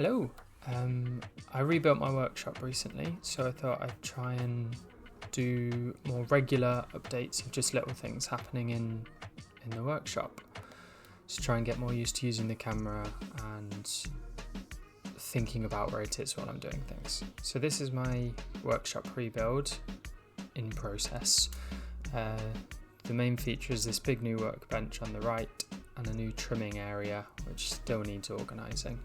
Hello. I rebuilt my workshop recently, so I thought I'd try and do more regular updates of just little things happening in the workshop. To try and get more used to using the camera and thinking about where it is while I'm doing things. So this is my workshop rebuild in process. The main feature is this big new workbench on the right and a new trimming area which still needs organising.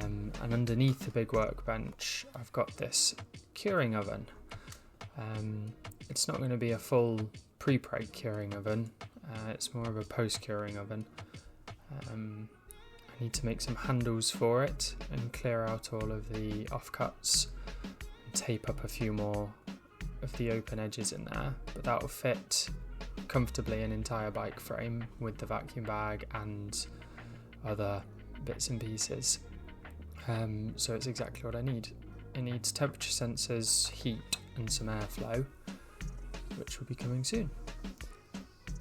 And underneath the big workbench I've got this curing oven. It's not going to be a full pre-preg curing oven, it's more of a post-curing oven. I need to make some handles for it and clear out all of the offcuts and tape up a few more of the open edges in there, but that will fit comfortably an entire bike frame with the vacuum bag and other bits and pieces. So it's exactly what I need. It needs temperature sensors, heat and some airflow, which will be coming soon.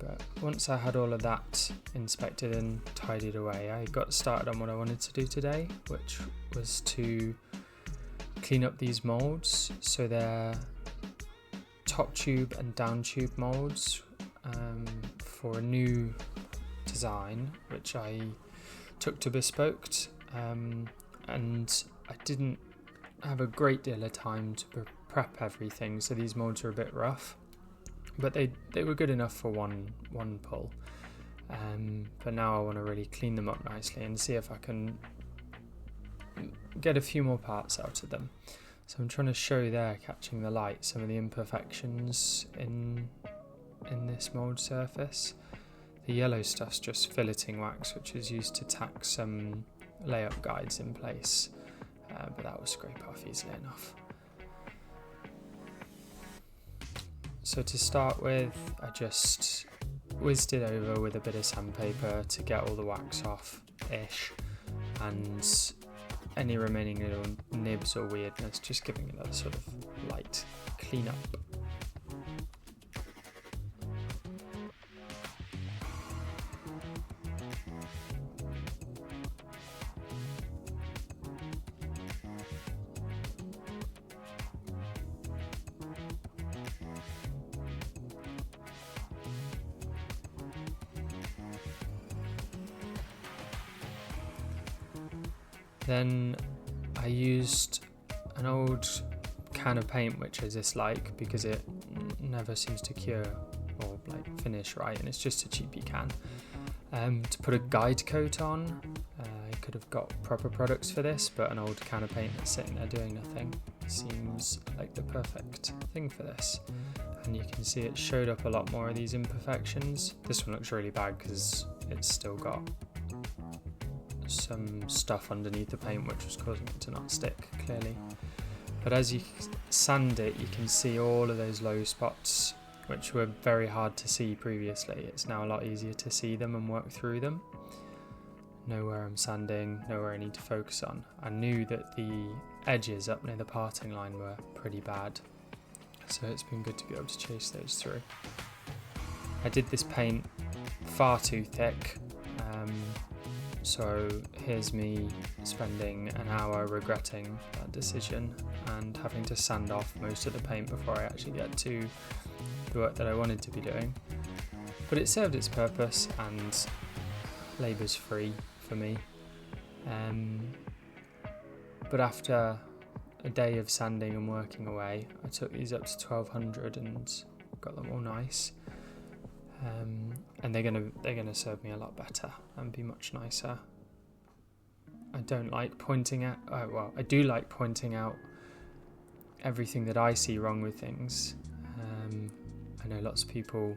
But once I had all of that inspected and tidied away, I got started on what I wanted to do today, which was to clean up these molds. So they're top tube and down tube molds for a new design, which I took to Bespoked. And I didn't have a great deal of time to prep everything, so these molds are a bit rough, but they were good enough for one pull. But now I want to really clean them up nicely and see if I can get a few more parts out of them. So I'm trying to show there, catching the light, some of the imperfections in this mold surface. The yellow stuff's just filleting wax, which is used to tack some layup guides in place, but that will scrape off easily enough. So to start with, I just whizzed it over with a bit of sandpaper to get all the wax off-ish, and any remaining little nibs or weirdness, just giving it a sort of light clean up. Then I used an old can of paint which I dislike because it never seems to cure or finish right, and it's just a cheapy can, to put a guide coat on. I could have got proper products for this, but an old can of paint that's sitting there doing nothing seems like the perfect thing for this. And you can see it showed up a lot more of these imperfections. This one looks really bad because it's still got some stuff underneath the paint which was causing it to not stick clearly, but as you sand it you can see all of those low spots which were very hard to see previously. It's now a lot easier to see them and work through them. Know where I'm sanding, know where I need to focus on. I knew that the edges up near the parting line were pretty bad, so it's been good to be able to chase those through. I did this paint far too thick, so here's me spending an hour regretting that decision and having to sand off most of the paint before I actually get to the work that I wanted to be doing. But it served its purpose and labour's free for me. But after a day of sanding and working away, I took these up to 1200 and got them all nice. And they're gonna serve me a lot better and be much nicer. I don't like pointing out. I do like pointing out everything that I see wrong with things. I know lots of people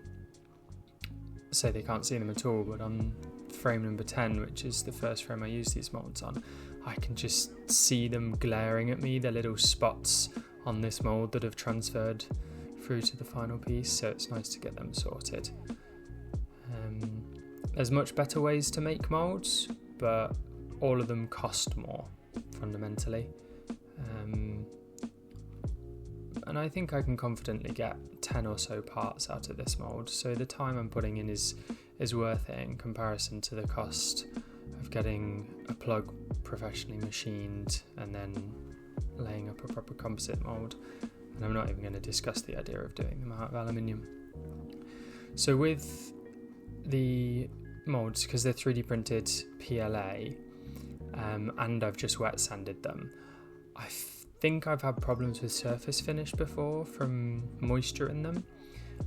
say they can't see them at all, but on frame number 10, which is the first frame I use these molds on, I can just see them glaring at me. The little spots on this mold that have transferred through to the final piece, so it's nice to get them sorted. There's much better ways to make molds, but all of them cost more fundamentally, and I think I can confidently get 10 or so parts out of this mold, so the time I'm putting in is worth it in comparison to the cost of getting a plug professionally machined and then laying up a proper composite mould. And I'm not even going to discuss the idea of doing them out of aluminium. So with the moulds, because they're 3D printed PLA, and I've just wet sanded them, I think I've had problems with surface finish before from moisture in them.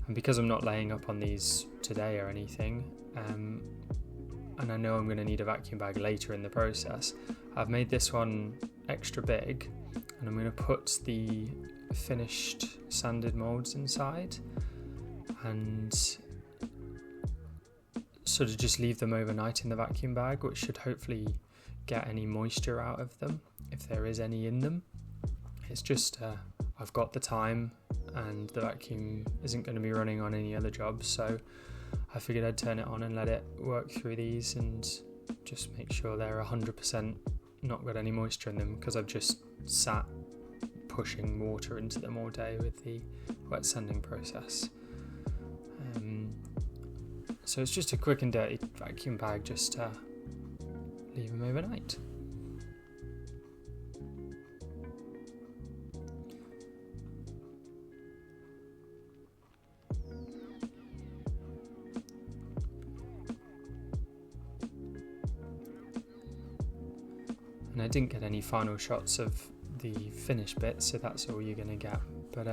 And because I'm not laying up on these today or anything, and I know I'm going to need a vacuum bag later in the process, I've made this one extra big, and I'm going to put the finished sanded moulds inside and sort of just leave them overnight in the vacuum bag, which should hopefully get any moisture out of them if there is any in them. It's just I've got the time and the vacuum isn't going to be running on any other jobs, so I figured I'd turn it on and let it work through these and just make sure they're 100% not got any moisture in them, because I've just sat pushing water into them all day with the wet sanding process. So it's just a quick and dirty vacuum bag, just to leave them overnight. And I didn't get any final shots of the finished bit, so that's all you're going to get. But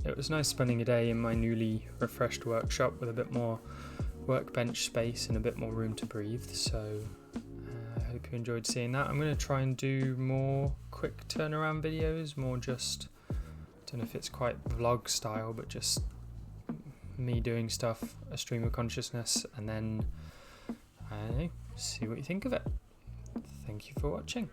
it was nice spending a day in my newly refreshed workshop with a bit more workbench space and a bit more room to breathe, so I hope you enjoyed seeing that. I'm going to try and do more quick turnaround videos, more just, I don't know if it's quite vlog style, but just me doing stuff, a stream of consciousness, and then I don't know, see what you think of it. Thank you for watching.